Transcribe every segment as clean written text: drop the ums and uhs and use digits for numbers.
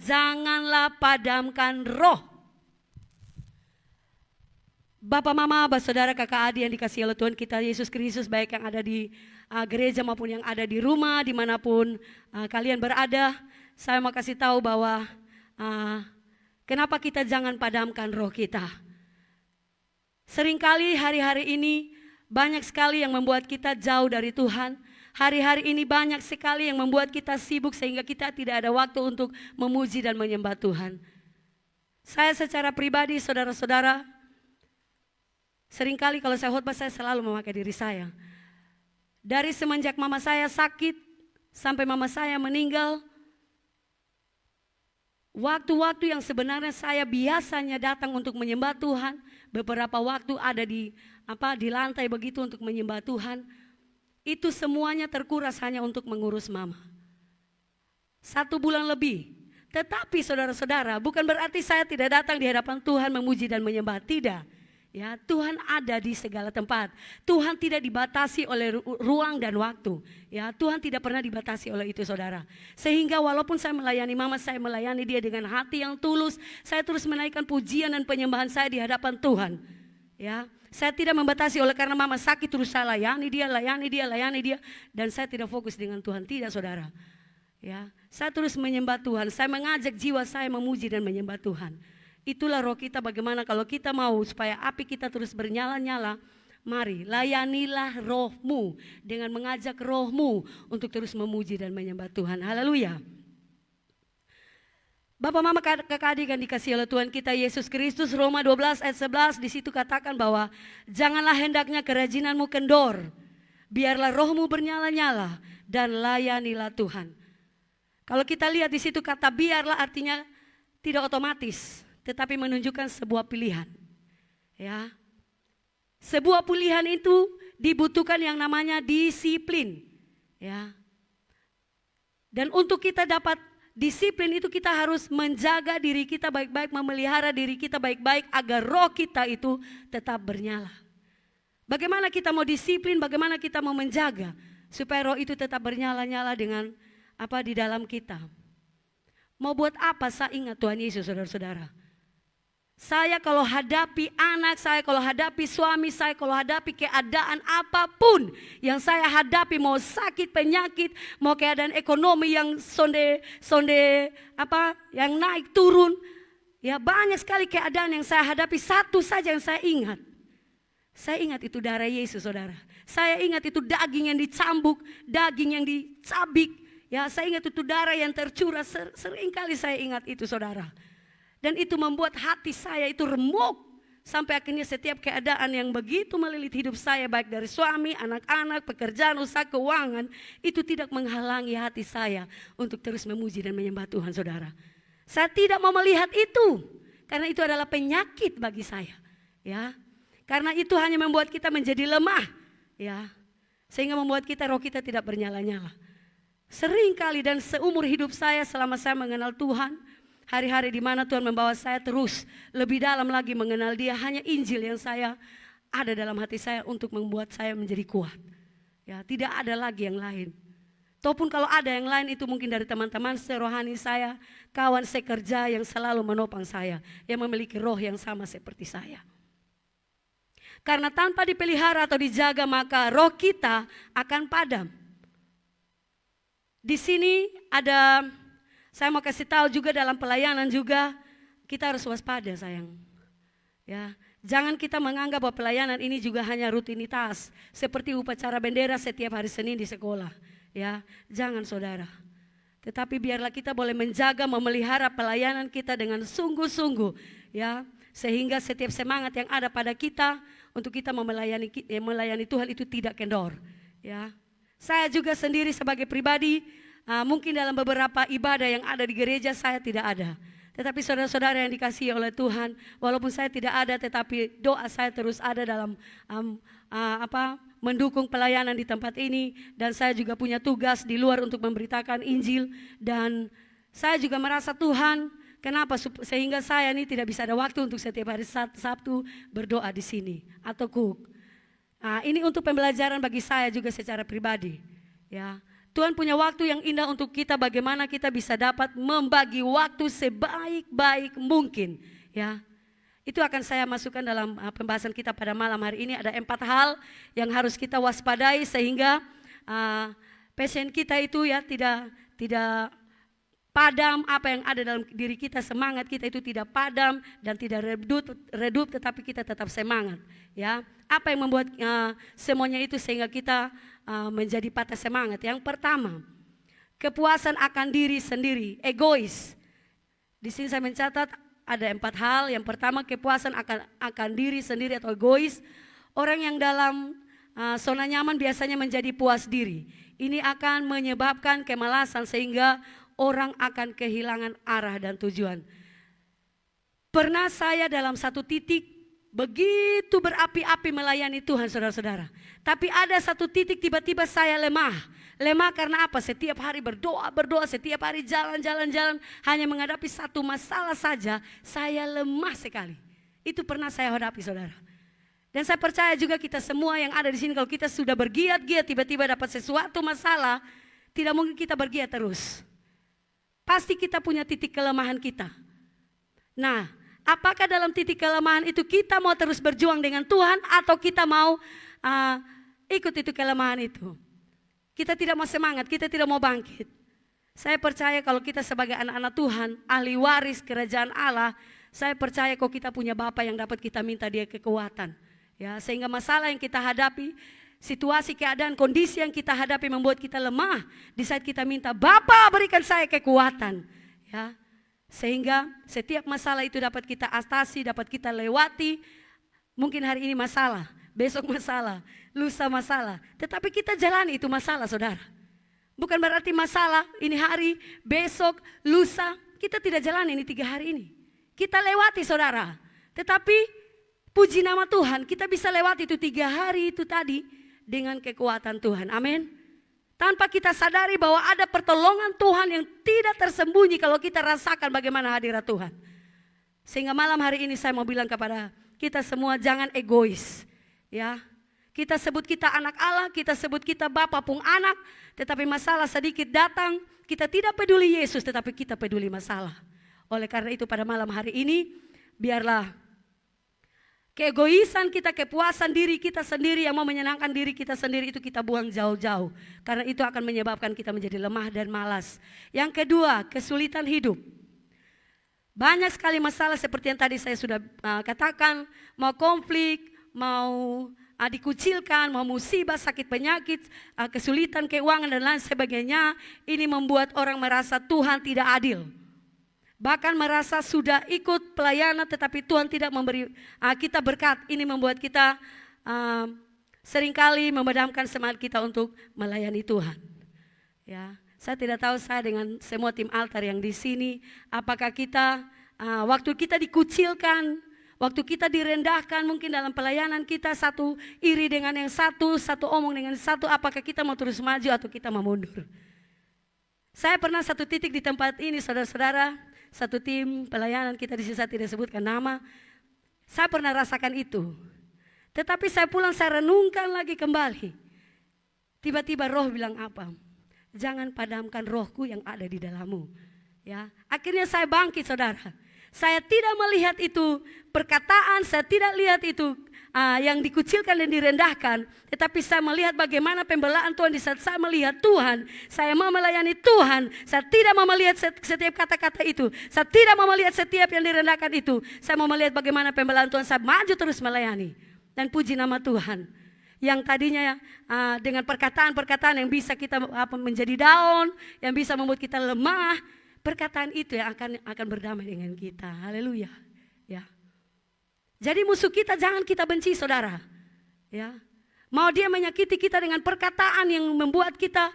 janganlah padamkan roh. Bapak, mama, saudara, kakak, adik yang dikasihi oleh Tuhan kita Yesus Kristus, baik yang ada di gereja maupun yang ada di rumah, dimanapun kalian berada, saya mau kasih tahu bahwa kenapa kita jangan padamkan roh kita. Seringkali hari-hari ini banyak sekali yang membuat kita jauh dari Tuhan. Hari-hari ini banyak sekali yang membuat kita sibuk sehingga kita tidak ada waktu untuk memuji dan menyembah Tuhan. Saya secara pribadi, saudara-saudara, seringkali kalau saya khotbah saya selalu memakai diri saya. Dari semenjak mama saya sakit sampai mama saya meninggal, waktu-waktu yang sebenarnya saya biasanya datang untuk menyembah Tuhan, beberapa waktu ada di lantai begitu untuk menyembah Tuhan, itu semuanya terkuras hanya untuk mengurus mama. 1 bulan lebih. Tetapi saudara-saudara, bukan berarti saya tidak datang di hadapan Tuhan memuji dan menyembah, tidak. Ya, Tuhan ada di segala tempat. Tuhan tidak dibatasi oleh ruang dan waktu. Ya, Tuhan tidak pernah dibatasi oleh itu, saudara. Sehingga walaupun saya melayani mama, saya melayani dia dengan hati yang tulus. Saya terus menaikkan pujian dan penyembahan saya di hadapan Tuhan. Ya, saya tidak membatasi oleh karena mama sakit terus saya layani dia, dan saya tidak fokus dengan Tuhan, tidak, saudara. Ya, saya terus menyembah Tuhan. Saya mengajak jiwa saya memuji dan menyembah Tuhan. Itulah roh kita. Bagaimana kalau kita mau supaya api kita terus bernyala-nyala, mari layanilah rohmu dengan mengajak rohmu untuk terus memuji dan menyembah Tuhan. Haleluya. Bapak, mama, kakak, adik yang dikasihi oleh Tuhan kita Yesus Kristus, Roma 12 ayat 11, di situ katakan bahwa janganlah hendaknya kerajinanmu kendor, biarlah rohmu bernyala-nyala dan layanilah Tuhan. Kalau kita lihat di situ kata biarlah artinya tidak otomatis, tetapi menunjukkan sebuah pilihan. Ya, sebuah pilihan itu dibutuhkan yang namanya disiplin. Ya, dan untuk kita dapat disiplin itu kita harus menjaga diri kita baik-baik, memelihara diri kita baik-baik agar roh kita itu tetap bernyala. Bagaimana kita mau disiplin, bagaimana kita mau menjaga supaya roh itu tetap bernyala-nyala dengan apa di dalam kita. Mau buat apa? Saya ingat Tuhan Yesus, saudara-saudara. Saya kalau hadapi anak saya, kalau hadapi suami saya, kalau hadapi keadaan apapun yang saya hadapi, mau sakit, penyakit, mau keadaan ekonomi yang yang naik turun, ya banyak sekali keadaan yang saya hadapi, satu saja yang saya ingat. Saya ingat itu darah Yesus, saudara. Saya ingat itu daging yang dicambuk, daging yang dicabik. Ya, saya ingat itu darah yang tercurah. Seringkali saya ingat itu, saudara. Dan itu membuat hati saya itu remuk. Sampai akhirnya setiap keadaan yang begitu melilit hidup saya, baik dari suami, anak-anak, pekerjaan, usaha, keuangan, itu tidak menghalangi hati saya untuk terus memuji dan menyembah Tuhan, saudara. Saya tidak mau melihat itu, karena itu adalah penyakit bagi saya. Ya, karena itu hanya membuat kita menjadi lemah. Ya, sehingga membuat roh kita tidak bernyala-nyala. Seringkali dan seumur hidup saya selama saya mengenal Tuhan, hari-hari di mana Tuhan membawa saya terus lebih dalam lagi mengenal Dia, hanya Injil yang saya ada dalam hati saya untuk membuat saya menjadi kuat. Ya, tidak ada lagi yang lain. Ataupun kalau ada yang lain itu mungkin dari teman-teman serohani saya, kawan sekerja yang selalu menopang saya, yang memiliki roh yang sama seperti saya. Karena tanpa dipelihara atau dijaga maka roh kita akan padam. Di sini ada, saya mau kasih tahu juga dalam pelayanan juga kita harus waspada, sayang. Ya, jangan kita menganggap bahwa pelayanan ini juga hanya rutinitas seperti upacara bendera setiap hari Senin di sekolah. Ya, jangan, saudara. Tetapi biarlah kita boleh menjaga, memelihara pelayanan kita dengan sungguh-sungguh, ya, sehingga setiap semangat yang ada pada kita untuk kita melayani Tuhan itu tidak kendor. Ya, saya juga sendiri sebagai pribadi, mungkin dalam beberapa ibadah yang ada di gereja saya tidak ada. Tetapi saudara-saudara yang dikasihi oleh Tuhan, walaupun saya tidak ada, tetapi doa saya terus ada dalam mendukung pelayanan di tempat ini. Dan saya juga punya tugas di luar untuk memberitakan Injil. Dan saya juga merasa Tuhan, kenapa sehingga saya ini tidak bisa ada waktu untuk setiap hari Sabtu berdoa di sini atau cook. Ini untuk pembelajaran bagi saya juga secara pribadi. Ya, Tuhan punya waktu yang indah untuk kita, bagaimana kita bisa dapat membagi waktu sebaik-baik mungkin. Ya, itu akan saya masukkan dalam pembahasan kita pada malam hari ini. Ada 4 hal yang harus kita waspadai sehingga passion kita itu ya tidak padam, apa yang ada dalam diri kita, semangat kita itu tidak padam dan tidak redup, tetapi kita tetap semangat. Ya, apa yang membuat semuanya itu sehingga kita menjadi patah semangat? Yang pertama, kepuasan akan diri sendiri, egois. Di sini saya mencatat ada 4 hal. Yang pertama, kepuasan akan diri sendiri atau egois. Orang yang dalam zona nyaman biasanya menjadi puas diri. Ini akan menyebabkan kemalasan sehingga orang akan kehilangan arah dan tujuan. Pernah saya dalam satu titik begitu berapi-api melayani Tuhan, saudara-saudara. Tapi ada satu titik tiba-tiba saya lemah. Lemah karena apa? Setiap hari berdoa, setiap hari jalan, hanya menghadapi satu masalah saja, saya lemah sekali. Itu pernah saya hadapi, saudara. Dan saya percaya juga kita semua yang ada di sini, kalau kita sudah bergiat-giat tiba-tiba dapat sesuatu masalah, tidak mungkin kita bergiat terus. Pasti kita punya titik kelemahan kita. Nah, apakah dalam titik kelemahan itu kita mau terus berjuang dengan Tuhan atau kita mau ikut itu kelemahan itu? Kita tidak mau semangat, kita tidak mau bangkit. Saya percaya kalau kita sebagai anak-anak Tuhan, ahli waris kerajaan Allah, saya percaya kalau kita punya Bapa yang dapat kita minta Dia kekuatan. Ya, sehingga masalah yang kita hadapi, situasi, keadaan, kondisi yang kita hadapi membuat kita lemah. Di saat kita minta, Bapa berikan saya kekuatan. Ya, sehingga setiap masalah itu dapat kita atasi, dapat kita lewati. Mungkin hari ini masalah, besok masalah, lusa masalah. Tetapi kita jalani itu masalah, saudara. Bukan berarti masalah ini hari, besok, lusa. Kita tidak jalani ini 3 hari ini. Kita lewati, saudara. Tetapi puji nama Tuhan, kita bisa lewati itu 3 hari itu tadi dengan kekuatan Tuhan. Amin. Tanpa kita sadari bahwa ada pertolongan Tuhan yang tidak tersembunyi kalau kita rasakan bagaimana hadirat Tuhan. Sehingga malam hari ini saya mau bilang kepada kita semua, jangan egois. Ya, kita sebut kita anak Allah, kita sebut kita Bapa pun anak, tetapi masalah sedikit datang, kita tidak peduli Yesus, tetapi kita peduli masalah. Oleh karena itu pada malam hari ini, biarlah keegoisan kita, kepuasan diri kita sendiri yang mau menyenangkan diri kita sendiri itu kita buang jauh-jauh. Karena itu akan menyebabkan kita menjadi lemah dan malas. Yang kedua, kesulitan hidup. Banyak sekali masalah seperti yang tadi saya sudah katakan, mau konflik, mau dikucilkan, mau musibah, sakit penyakit, kesulitan keuangan dan lain sebagainya. Ini membuat orang merasa Tuhan tidak adil. Bahkan merasa sudah ikut pelayanan tetapi Tuhan tidak memberi kita berkat. Ini membuat kita seringkali memadamkan semangat kita untuk melayani Tuhan. Ya, saya tidak tahu saya dengan semua tim altar yang di sini, apakah kita waktu kita dikucilkan, waktu kita direndahkan mungkin dalam pelayanan kita, satu iri dengan yang satu omong dengan satu, apakah kita mau terus maju atau kita mau mundur? Saya pernah satu titik di tempat ini, saudara-saudara, satu tim pelayanan kita di sini, saya tidak sebutkan nama. Saya pernah rasakan itu. Tetapi saya pulang, saya renungkan lagi kembali. Tiba-tiba roh bilang apa? Jangan padamkan rohku yang ada di dalammu. Ya, akhirnya saya bangkit, saudara. Saya tidak melihat itu perkataan, saya tidak lihat itu yang dikucilkan dan direndahkan, tetapi saya melihat bagaimana pembelaan Tuhan. Di saat saya melihat Tuhan, saya mau melayani Tuhan, saya tidak mau melihat setiap kata-kata itu, saya tidak mau melihat setiap yang direndahkan itu, saya mau melihat bagaimana pembelaan Tuhan, saya maju terus melayani. Dan puji nama Tuhan, yang tadinya dengan perkataan-perkataan yang bisa kita menjadi down, yang bisa membuat kita lemah, perkataan itu yang akan berdamai dengan kita. Haleluya. Ya. Jadi musuh kita jangan kita benci, saudara. Ya. Mau dia menyakiti kita dengan perkataan yang membuat kita,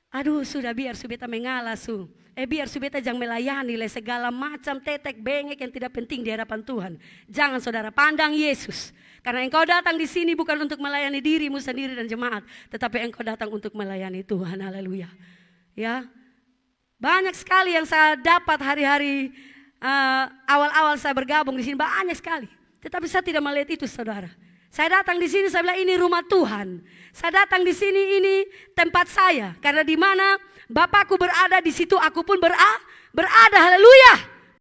aduh sudah biar subeta mengalah su. Biar subeta jangan melayani le segala macam tetek bengek yang tidak penting di hadapan Tuhan. Jangan, saudara, pandang Yesus. Karena engkau datang di sini bukan untuk melayani dirimu sendiri dan jemaat, tetapi engkau datang untuk melayani Tuhan. Haleluya. Ya. Banyak sekali yang saya dapat hari-hari awal-awal saya bergabung di sini, banyak sekali. Tetapi saya tidak melihat itu, saudara. Saya datang di sini, saya bilang ini rumah Tuhan. Saya datang di sini, ini tempat saya. Karena di mana Bapakku berada, di situ aku pun berada. Haleluya.